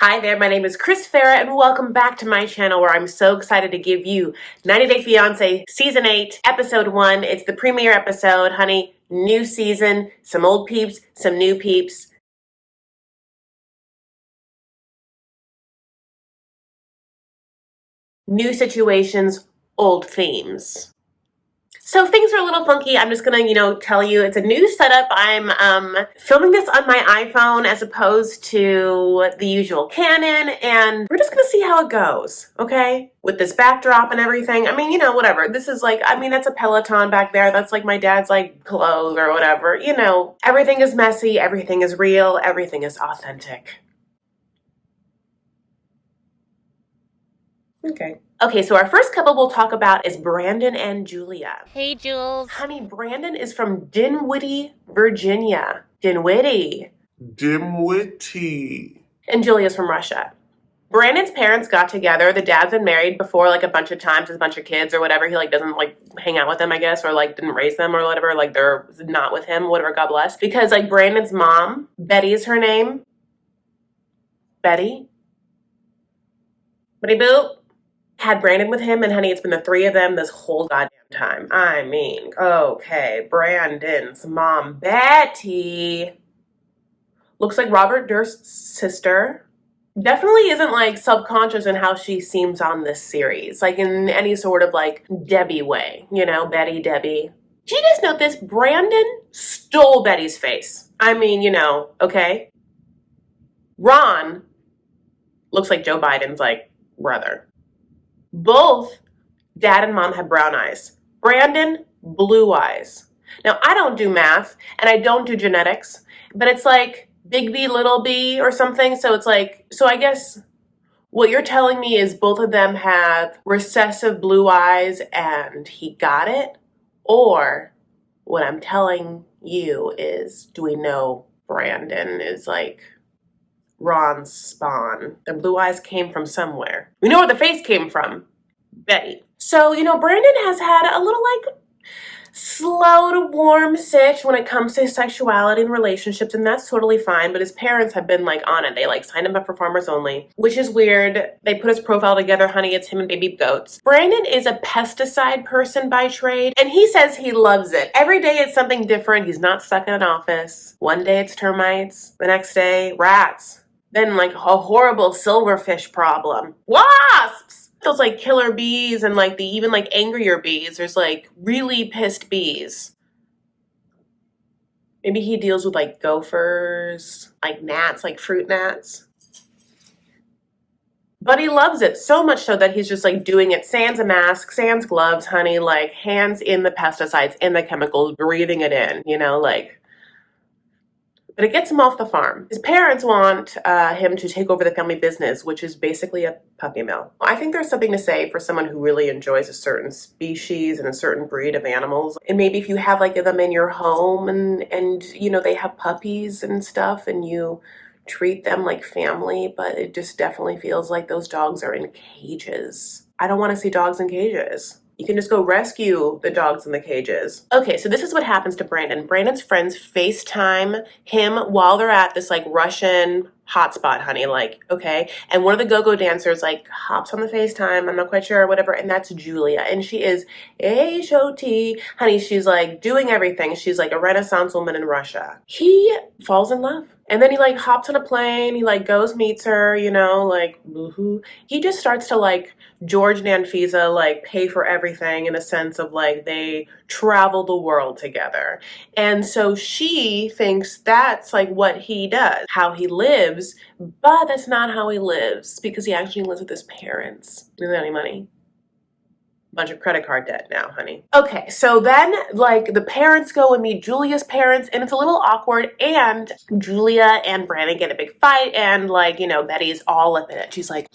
Hi there, my name is Chris Farah, and welcome back to my channel where I'm so excited to give you 90 Day Fiancé Season 8, Episode 1. It's the premiere episode, honey. New season, some old peeps, some new peeps. New situations, old themes. So things are a little funky. I'm just gonna, tell you it's a new setup. I'm filming this on my iPhone as opposed to the usual Canon, and we're just gonna see how it goes, okay? With this backdrop and everything. I mean, whatever. This is like, that's a Peloton back there. That's like my dad's like clothes or whatever. Everything is messy, everything is real, everything is authentic. Okay, so our first couple we'll talk about is Brandon and Julia. Hey, Jules. Honey, Brandon is from Dinwiddie, Virginia. Dinwiddie. And Julia's from Russia. Brandon's parents got together. The dad's been married before, like, a bunch of times with a bunch of kids or whatever. He, like, doesn't, like, hang out with them, I guess, or, like, didn't raise them or whatever. Like, they're not with him, whatever, God bless. Because, like, Brandon's mom, Betty is her name. Betty Boop. Had Brandon with him, and honey, it's been the three of them this whole goddamn time. I mean, okay, Brandon's mom, Betty, looks like Robert Durst's sister. Definitely isn't, like, subconscious in how she seems on this series, like in any sort of, like, Debbie way, Betty, Debbie. Did you guys note this? Brandon stole Betty's face. I mean, okay? Ron looks like Joe Biden's, like, brother. Both dad and mom have brown eyes. Brandon, blue eyes. Now, I don't do math and I don't do genetics, but it's like big B, little b or something. So it's like, so I guess what you're telling me is both of them have recessive blue eyes and he got it? Or what I'm telling you is, do we know Brandon is like Ron's spawn? The blue eyes came from somewhere. We know where the face came from. Betty. So, Brandon has had a little, like, slow to warm sitch when it comes to sexuality and relationships, and that's totally fine, but his parents have been, like, on it. They, like, signed him up for Farmers Only, which is weird. They put his profile together, honey, it's him and baby goats. Brandon is a pesticide person by trade, and he says he loves it. Every day it's something different. He's not stuck in an office. One day it's termites, the next day, rats. Then, like, a horrible silverfish problem. Wasps! Those, like, killer bees and, like, the even, like, angrier bees. There's, like, really pissed bees. Maybe he deals with, like, gophers, like gnats, like fruit gnats. But he loves it so much so that he's just, like, doing it sans a mask, sans gloves, honey, like, hands in the pesticides, in the chemicals, breathing it in, like. But it gets him off the farm. His parents want him to take over the family business, which is basically a puppy mill. I think there's something to say for someone who really enjoys a certain species and a certain breed of animals. And maybe if you have, like, them in your home and they have puppies and stuff and you treat them like family, but it just definitely feels like those dogs are in cages. I don't want to see dogs in cages. You can just go rescue the dogs in the cages. Okay, so this is what happens to Brandon. Brandon's friends FaceTime him while they're at this, like, Russian hotspot, honey, like, okay? And one of the go-go dancers, like, hops on the FaceTime, I'm not quite sure, or whatever, and that's Julia. And she is H-O-T. Honey, she's, like, doing everything. She's, like, a Renaissance woman in Russia. He falls in love. And then he, like, hops on a plane, he, like, goes, meets her, like, boo-hoo. He just starts to, like, George Nanfisa, like, pay for everything in a sense of, like, they travel the world together. And so she thinks that's, like, what he does, how he lives, but that's not how he lives because he actually lives with his parents. Doesn't have any money. Bunch of credit card debt now, honey. Okay, so then, like, the parents go and meet Julia's parents, and it's a little awkward, and Julia and Brandon get a big fight, and, like, Betty's all up in it. She's like,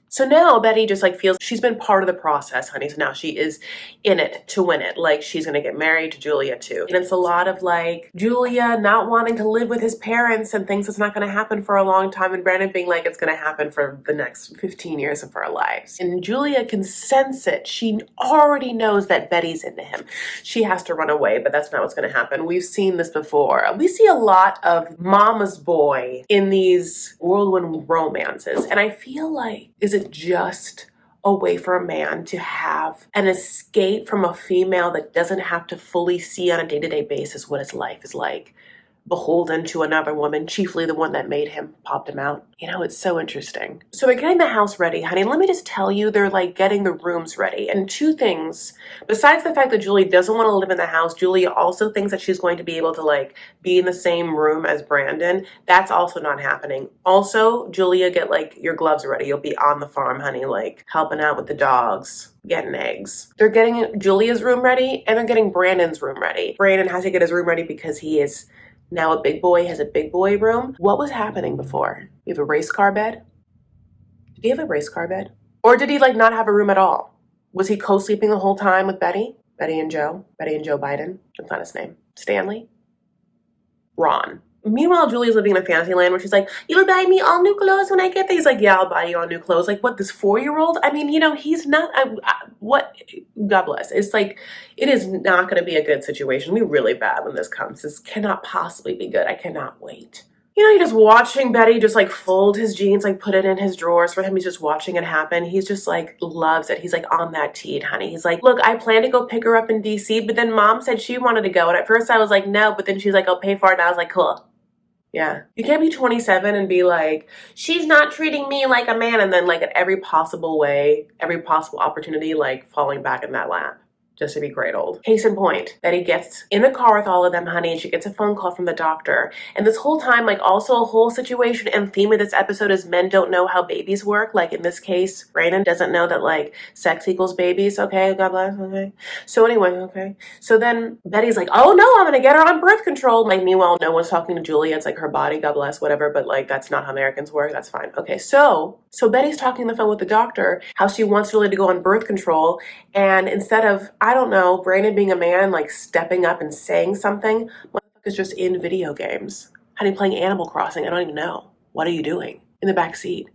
So now Betty just like feels she's been part of the process, honey. So now she is in it to win it. Like she's gonna get married to Julia too. And it's a lot of like Julia not wanting to live with his parents and thinks it's not gonna happen for a long time, and Brandon being like it's gonna happen for the next 15 years of our lives. And Julia can sense it. She already knows that Betty's into him. She has to run away, but that's not what's gonna happen. We've seen this before. We see a lot of mama's boy in these whirlwind romances, and I feel like, is it just a way for a man to have an escape from a female that doesn't have to fully see on a day-to-day basis what his life is like, beholden to another woman, chiefly the one that made him, popped him out? You know, it's so interesting. So they're getting the house ready, honey. Let me just tell you, they're like getting the rooms ready. And two things, besides the fact that Julie doesn't want to live in the house, Julia also thinks that she's going to be able to like be in the same room as Brandon. That's also not happening. Also, Julia, get like your gloves ready. You'll be on the farm, honey, like helping out with the dogs, getting eggs. They're getting Julia's room ready and they're getting Brandon's room ready. Brandon has to get his room ready because he is now a big boy, has a big boy room. What was happening before? You have a race car bed? Did he have a race car bed? Or did he like not have a room at all? Was he co-sleeping the whole time with Betty? Betty and Joe Biden. That's not his name. Stanley? Ron. Meanwhile, Julie's living in a fantasy land where she's like, you'll buy me all new clothes when I get there. He's like, yeah, I'll buy you all new clothes. Like, what, this 4-year-old? I mean, you know, he's not, what, God bless. It's like, it is not going to be a good situation. We're really bad when this comes. This cannot possibly be good. I cannot wait. You know, you're just watching Betty just like fold his jeans, like put it in his drawers for him. He's just watching it happen. He's just like loves it. He's like on that teat, honey. He's like, look, I plan to go pick her up in DC, but then mom said she wanted to go. And at first I was like, no, but then she's like, I'll pay for it. And I was like, cool. Yeah. You can't be 27 and be like, she's not treating me like a man. And then like at every possible way, every possible opportunity, like falling back in that lap just to be cradled. Case in point, Betty gets in the car with all of them, honey, and she gets a phone call from the doctor. And this whole time, like also a whole situation and theme of this episode is men don't know how babies work. Like in this case, Brandon doesn't know that like sex equals babies. Okay, God bless. Okay. So anyway, okay. So then Betty's like, oh no, I'm gonna get her on birth control. Like meanwhile, no one's talking to Julia. It's like her body, God bless, whatever. But like that's not how Americans work. That's fine. Okay, so Betty's talking on the phone with the doctor, how she wants Julia to go on birth control. And instead of, I don't know, Brandon being a man, like stepping up and saying something, motherfucker's just in video games. Honey, playing Animal Crossing, I don't even know. What are you doing? In the back seat,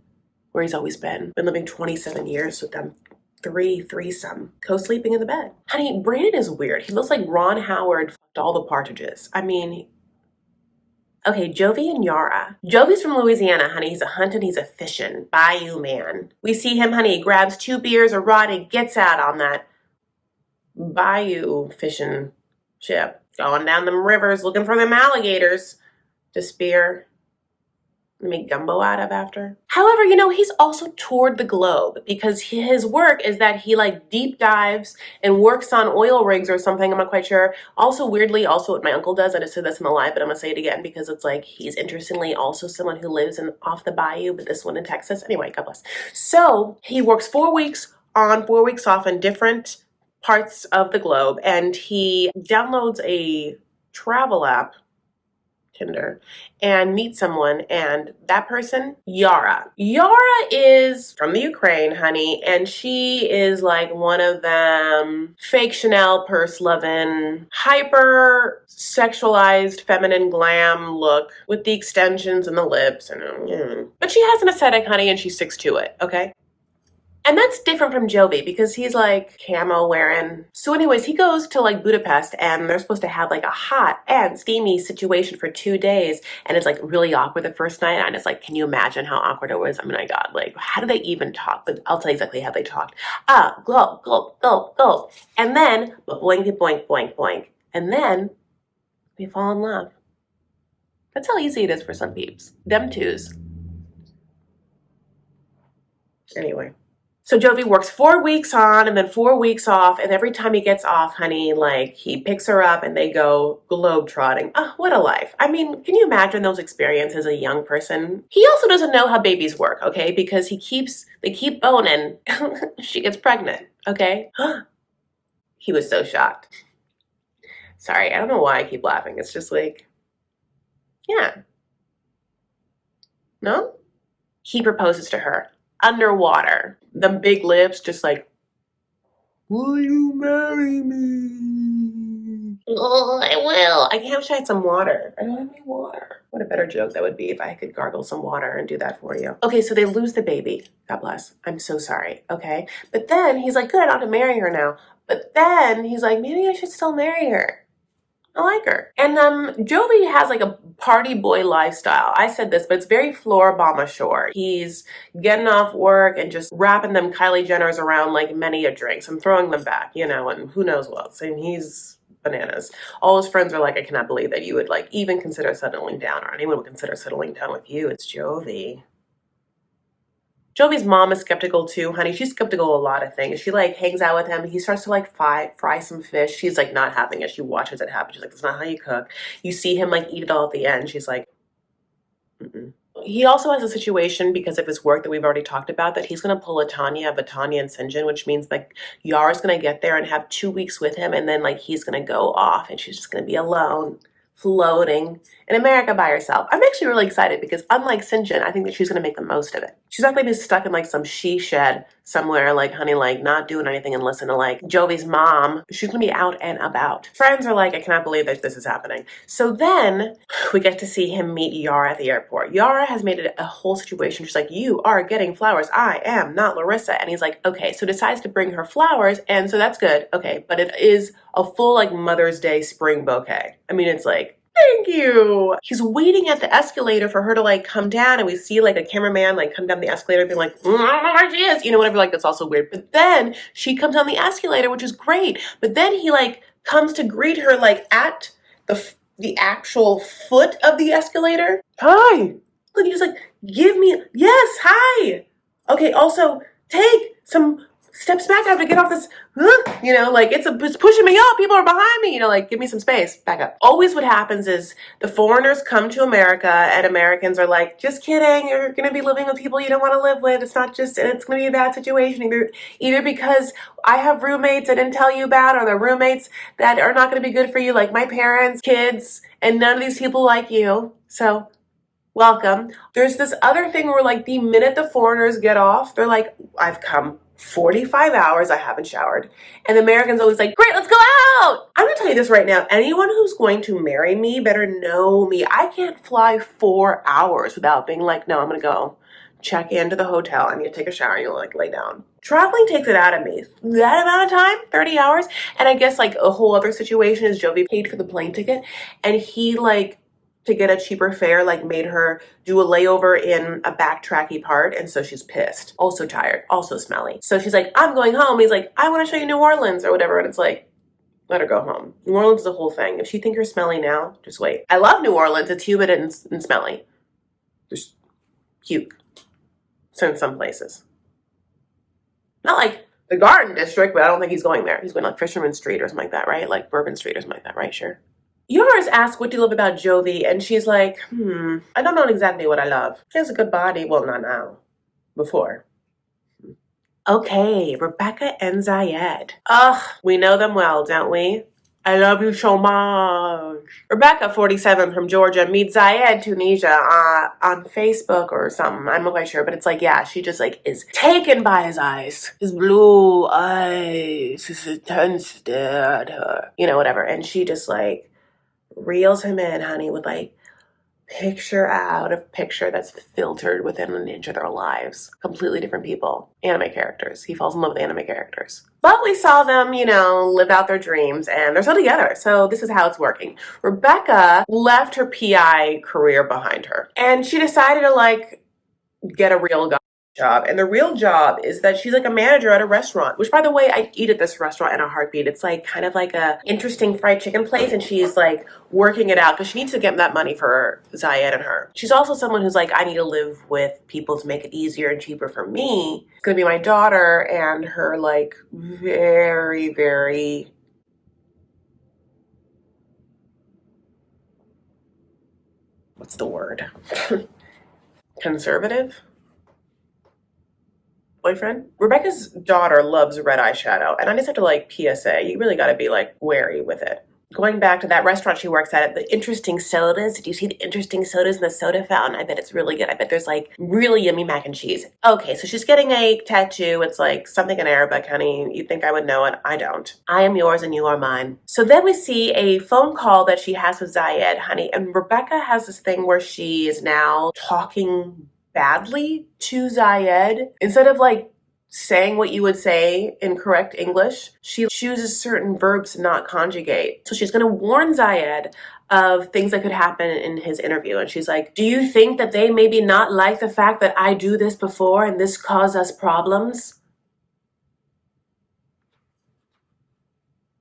where he's always been living 27 years with them. Threesome, co-sleeping in the bed. Honey, Brandon is weird. He looks like Ron Howard fucked all the partridges. I mean, okay, Jovi and Yara. Jovi's from Louisiana, honey. He's a hunting, he's a fishing, bayou man. We see him, honey, he grabs 2 beers, a rod, and gets out on that bayou fishing ship. Going down them rivers, looking for them alligators to spear and make gumbo out of after. However, you know, he's also toured the globe because his work is that he like deep dives and works on oil rigs or something. I'm not quite sure. Also, weirdly, also what my uncle does. I just said this in the live, but I'm gonna say it again because it's like he's interestingly also someone who lives in off the bayou, but this one in Texas. Anyway, God bless. So he works 4 weeks on, 4 weeks off in different parts of the globe, and he downloads a travel app, Tinder, and meet someone, and that person, Yara. Yara is from the Ukraine, honey, and she is like one of them fake Chanel purse loving, hyper sexualized feminine glam look with the extensions and the lips, and but she has an aesthetic, honey, and she sticks to it, okay? And that's different from Jovi because he's like camo wearing. So anyways, he goes to like Budapest and they're supposed to have like a hot and steamy situation for 2 days. And it's like really awkward the first night. And it's like, can you imagine how awkward it was? I mean, my God, like how do they even talk? But I'll tell you exactly how they talked. Go, go, go, go. And then, boink, boink, boink, boink. And then they fall in love. That's how easy it is for some peeps. Them twos. Anyway. So Jovi works 4 weeks on and then 4 weeks off, and every time he gets off, honey, like he picks her up and they go globetrotting. Oh, what a life. I mean, can you imagine those experiences as a young person? He also doesn't know how babies work, okay? Because they keep boning. She gets pregnant, okay? He was so shocked. Sorry, I don't know why I keep laughing. It's just like, yeah. No? He proposes to her. underwater. Them big lips, just like, will you marry me? Oh, I will. I wish I had some water. I don't have any water. What a better joke that would be if I could gargle some water and do that for you. Okay, so they lose the baby. God bless. I'm so sorry. Okay. But then he's like, good, I don't have to marry her now. But then he's like, maybe I should still marry her. I like her. And Jovi has like a party boy lifestyle. I said this, but it's very Flora Obama short. He's getting off work and just wrapping them Kylie Jenners around like many a drinks and throwing them back, you know, and who knows what else. And he's bananas. All his friends are like, I cannot believe that you would like even consider settling down, or anyone would consider settling down with you. It's Jovi. Jovi's mom is skeptical too, honey. She's skeptical of a lot of things. She like hangs out with him. He starts to like fry some fish. She's like not having it. She watches it happen. She's like, that's not how you cook. You see him like eat it all at the end. She's like, mm-mm. He also has a situation because of his work that we've already talked about that he's going to pull a Tanya and Sinjin, which means like Yara's going to get there and have 2 weeks with him, and then like he's going to go off and she's just going to be alone, floating in America by herself. I'm actually really excited because unlike Sinjin, I think that she's going to make the most of it. She's not going to be stuck in like some she shed somewhere, like, honey, like not doing anything and listen to like Jovi's mom. She's going to be out and about. Friends are like, I cannot believe that this is happening. So then we get to see him meet Yara at the airport. Yara has made it a whole situation. She's like, you are getting flowers. I am not Larissa. And he's like, okay, so decides to bring her flowers. And so that's good. Okay, but it is a full like Mother's Day spring bouquet. I mean, it's like, thank you. He's waiting at the escalator for her to like come down, and we see like a cameraman like come down the escalator being like, I don't know where she is, you know, whatever. Like, that's also weird. But then she comes down the escalator, which is great. But then he like comes to greet her like at the actual foot of the escalator. Hi. Like, he's like, give me, yes, hi. Okay, also take some steps back. I have to get off this, you know, like it's pushing me up. People are behind me, you know, like give me some space. Back up. Always what happens is the foreigners come to America and Americans are like, just kidding. You're going to be living with people you don't want to live with. It's not just, and it's going to be a bad situation either because I have roommates I didn't tell you about, or the roommates that are not going to be good for you, like my parents, kids, and none of these people like you. So welcome. There's this other thing where like the minute the foreigners get off, they're like, I've come 45 hours, I haven't showered. And the Americans always like, great, let's go out. I'm gonna tell you this right now. Anyone who's going to marry me better know me. I can't fly 4 hours without being like, no, I'm gonna go check into the hotel. I need to take a shower. You'll like lay down. Traveling takes it out of me. That amount of time, 30 hours. And I guess like a whole other situation is Jovi paid for the plane ticket, and he like, to get a cheaper fare, like made her do a layover in a backtracky part, and so she's pissed. Also tired, also smelly. So she's like, I'm going home. He's like, I want to show you New Orleans or whatever, and it's like, let her go home. New Orleans is a whole thing. If she think you're smelly now, just wait. I love New Orleans. It's humid and smelly. There's puke. So in some places. Not like the Garden District, but I don't think he's going there. He's going like Fisherman Street or something like that, right? Like Bourbon Street or something like that, right? Sure. Yours asked, what do you love about Jovi? And she's like, I don't know exactly what I love. She has a good body. Well, not now. Before. Okay, Rebecca and Zayed. Ugh, we know them well, don't we? I love you so much. Rebecca, 47, from Georgia, meets Zayed, Tunisia, on Facebook or something. I'm not quite sure, but it's like, yeah, she just like is taken by his eyes. His blue eyes, his intense stare at her. You know, whatever. And she just like reels him in, honey, with like picture out of picture that's filtered within an inch of their lives. Completely different people. Anime characters. He falls in love with anime characters. But we saw them, you know, live out their dreams, and they're still together. So this is how it's working. Rebecca left her PI career behind her, and she decided to like get a real job. And the real job is that she's like a manager at a restaurant, which by the way, I eat at this restaurant in a heartbeat. It's like kind of like a interesting fried chicken place, and she's like working it out because she needs to get that money for Zayed and her. She's also someone who's like, I need to live with people to make it easier and cheaper for me. It's gonna be my daughter and her like very, very what's the word? Conservative boyfriend. Rebecca's daughter loves red eyeshadow, and I just have to like PSA, you really got to be like wary with it. Going back to that restaurant she works at, the interesting sodas. Did you see the interesting sodas in the soda fountain? I bet it's really good. I bet there's like really yummy mac and cheese. Okay, so she's getting a tattoo. It's like something in Arabic, honey. You'd think I would know it. I don't. I am yours and you are mine. So then we see a phone call that she has with Zayed, honey. And Rebecca has this thing where she is now talking badly to Zayed. Instead of like saying what you would say in correct English, she chooses certain verbs to not conjugate. So she's going to warn Zayed of things that could happen in his interview. And she's like, do you think that they maybe not like the fact that I do this before and this caused us problems?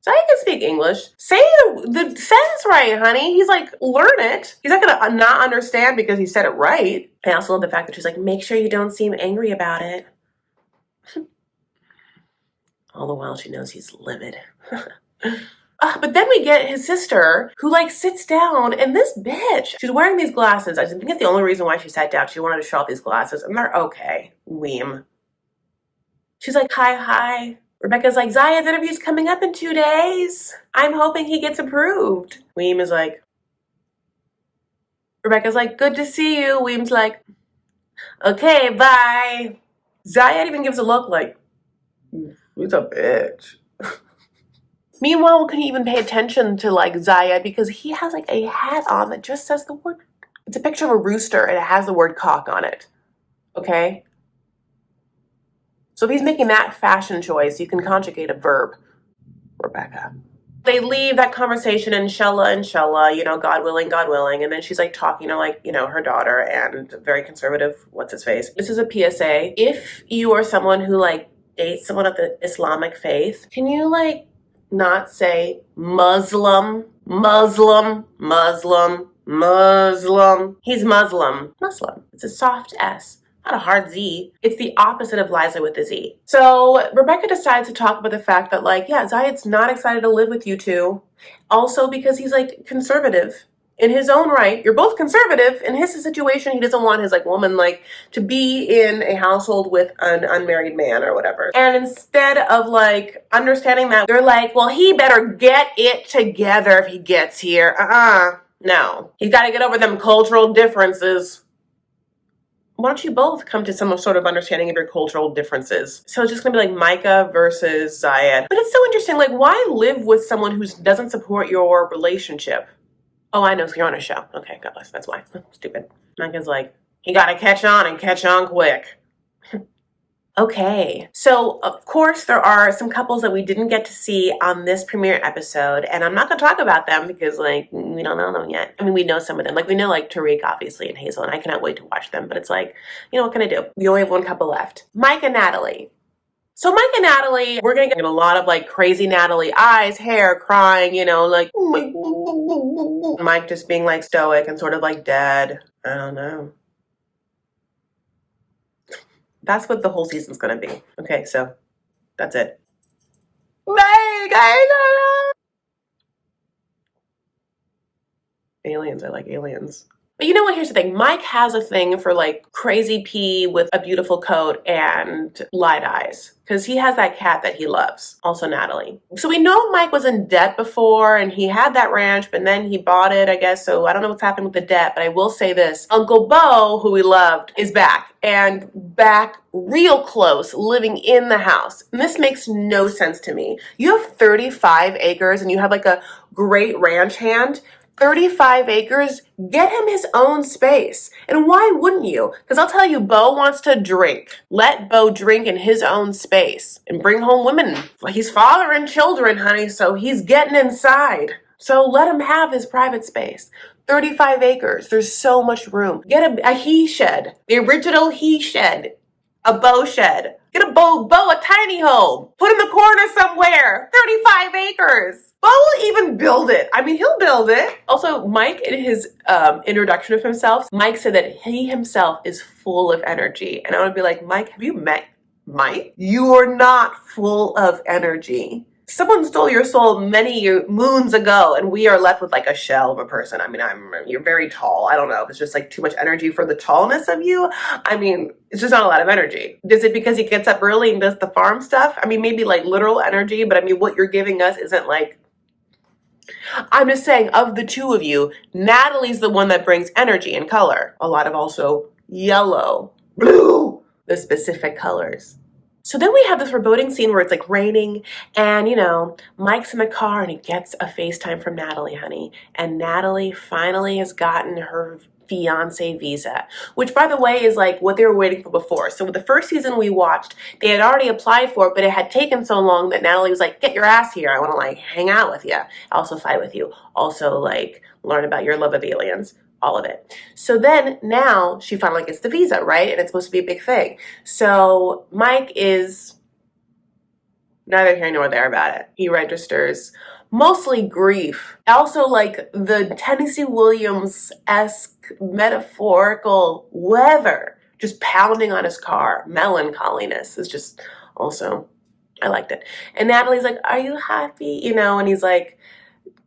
Zayed can speak English. Say the sentence right, honey. He's like, learn it. He's not going to not understand because he said it right. I also love the fact that she's like, make sure you don't seem angry about it. All the while she knows he's livid. But then we get his sister who like sits down, and this bitch, she's wearing these glasses. I think it's the only reason why she sat down. She wanted to show off these glasses, and they're okay. Weem. She's like, hi. Rebecca's like, Zayed's interview's coming up in 2 days. I'm hoping he gets approved. Weem is like, Rebecca's like, good to see you. Weem's like, okay, bye. Zayed even gives a look like, who's a bitch? Meanwhile, we couldn't even pay attention to like Zayed because he has like a hat on that just says the word. It's a picture of a rooster and it has the word cock on it. Okay? So if he's making that fashion choice, you can conjugate a verb. Rebecca. They leave that conversation, inshallah, God willing. And then she's like talking to like, her daughter and very conservative, what's his face. This is a PSA. If you are someone who like dates someone of the Islamic faith, can you like not say Muslim. He's Muslim. It's a soft S, not a hard Z. It's the opposite of Liza with the Z. So Rebecca decides to talk about the fact that like, yeah, Zayed's not excited to live with you two. Also because he's like conservative. In his own right, you're both conservative. In his situation, he doesn't want his like woman like to be in a household with an unmarried man or whatever. And instead of like understanding that, they're like, well, he better get it together if he gets here. No. He's got to get over them cultural differences. Why don't you both come to some sort of understanding of your cultural differences? So it's just gonna be like Micah versus Zayed. But it's so interesting, like why live with someone who doesn't support your relationship? Oh, I know, so you're on a show. Okay, God bless, that's why. Stupid. Micah's like, you gotta catch on and catch on quick. Okay, so of course there are some couples that we didn't get to see on this premiere episode, and I'm not gonna talk about them because like, we don't know them yet. I mean, we know some of them. Like we know like Tariq obviously and Hazel, and I cannot wait to watch them, but it's like, what can I do? We only have one couple left. Mike and Natalie. So Mike and Natalie, we're going to get a lot of like crazy Natalie eyes, hair, crying, like Mike just being like stoic and sort of like dead. I don't know. That's what the whole season's going to be. Okay, so that's it. Bye, guys. Aliens, I like aliens. But you know what? Here's the thing. Mike has a thing for like crazy pea with a beautiful coat and light eyes because he has that cat that he loves. Also Natalie. So we know Mike was in debt before and he had that ranch, but then he bought it, I guess. So I don't know what's happened with the debt, but I will say this. Uncle Bo, who we loved, is back and back real close, living in the house. And this makes no sense to me. You have 35 acres and you have like a great ranch hand. 35 acres, get him his own space. And why wouldn't you? Because I'll tell you, Bo wants to drink. Let Bo drink in his own space and bring home women. He's fathering children, honey, so he's getting inside. So let him have his private space. 35 acres, there's so much room. Get a he shed, the original he shed, a Bo shed. Get a Bo a tiny home. Put in the corner somewhere. 35 acres. Bo will even build it. I mean, he'll build it. Also, Mike, in his introduction of himself, Mike said that he himself is full of energy. And I would be like, Mike, have you met Mike? You are not full of energy. Someone stole your soul many moons ago, and we are left with like a shell of a person. I mean, you're very tall. I don't know if it's just like too much energy for the tallness of you. I mean, it's just not a lot of energy. Is it because he gets up early and does the farm stuff? I mean, maybe like literal energy, but I mean, what you're giving us isn't like I'm just saying, of the two of you, Natalie's the one that brings energy and color. A lot of also yellow, blue, the specific colors. So then we have this foreboding scene where it's like raining and, Mike's in the car and he gets a FaceTime from Natalie, honey. And Natalie finally has gotten her fiance visa, which by the way is like what they were waiting for before. So with the first season we watched, they had already applied for it, but it had taken so long that Natalie was like, get your ass here. I want to like hang out with you. Also fight with you. Also like learn about your love of aliens. All of it. So then now she finally gets the visa, right? And it's supposed to be a big thing. So Mike is neither here nor there about it. He registers mostly grief. Also like the Tennessee Williams-esque metaphorical weather just pounding on his car. Melancholiness is just also, I liked it. And Natalie's like, are you happy? And he's like,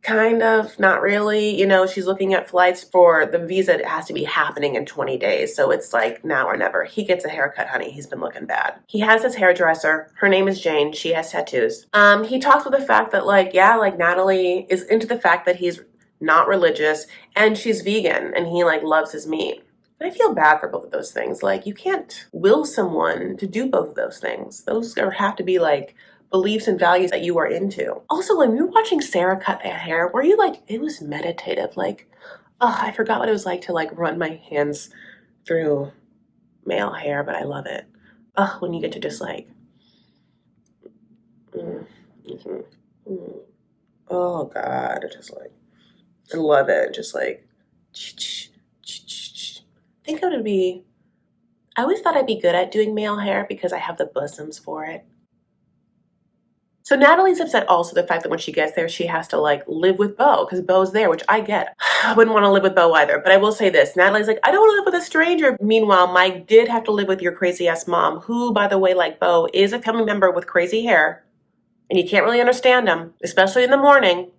kind of, not really. She's looking at flights for the visa. It has to be happening in 20 days. So it's like now or never. He gets a haircut, honey. He's been looking bad. He has his hairdresser. Her name is Jane. She has tattoos. He talks with the fact that like Natalie is into the fact that he's not religious and she's vegan and he like loves his meat. And I feel bad for both of those things. Like you can't will someone to do both of those things. Those have to be like beliefs and values that you are into. Also, when you were watching Sarah cut that hair, were you like, it was meditative? Like, oh, I forgot what it was like to like run my hands through male hair, but I love it. Oh, when you get to just like, oh God, I love it. Just like, I think it would be, I always thought I'd be good at doing male hair because I have the bosoms for it. So Natalie's upset also the fact that when she gets there, she has to like live with Beau because Beau's there, which I get. I wouldn't want to live with Beau either, but I will say this. Natalie's like, I don't want to live with a stranger. Meanwhile, Mike did have to live with your crazy ass mom, who, by the way, like Beau, is a family member with crazy hair. And you can't really understand him, especially in the morning.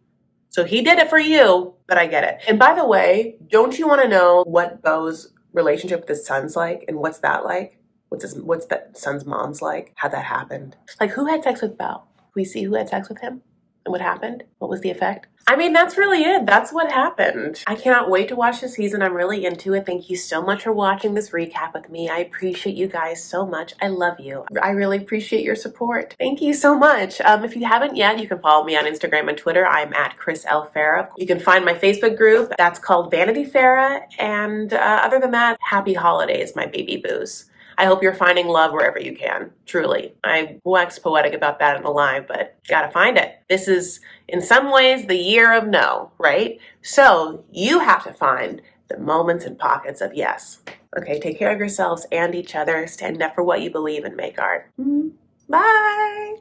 So he did it for you, but I get it. And by the way, don't you want to know what Beau's relationship with his son's like? And what's that like? What's that son's mom's like? How that happened? Like, who had sex with Beau? We see who had sex with him and what happened. What was the effect? I mean, that's really it. That's what happened. I cannot wait to watch the season. I'm really into it. Thank you so much for watching this recap with me. I appreciate you guys so much. I love you. I really appreciate your support. Thank you so much. If you haven't yet, you can follow me on Instagram and Twitter. I'm at Chris L. Farah. You can find my Facebook group. That's called Vanity Farah. And other than that, happy holidays, my baby boos. I hope you're finding love wherever you can, truly. I wax poetic about that in the live, but you gotta find it. This is, in some ways, the year of no, right? So you have to find the moments and pockets of yes. Okay, take care of yourselves and each other. Stand up for what you believe and make art. Bye.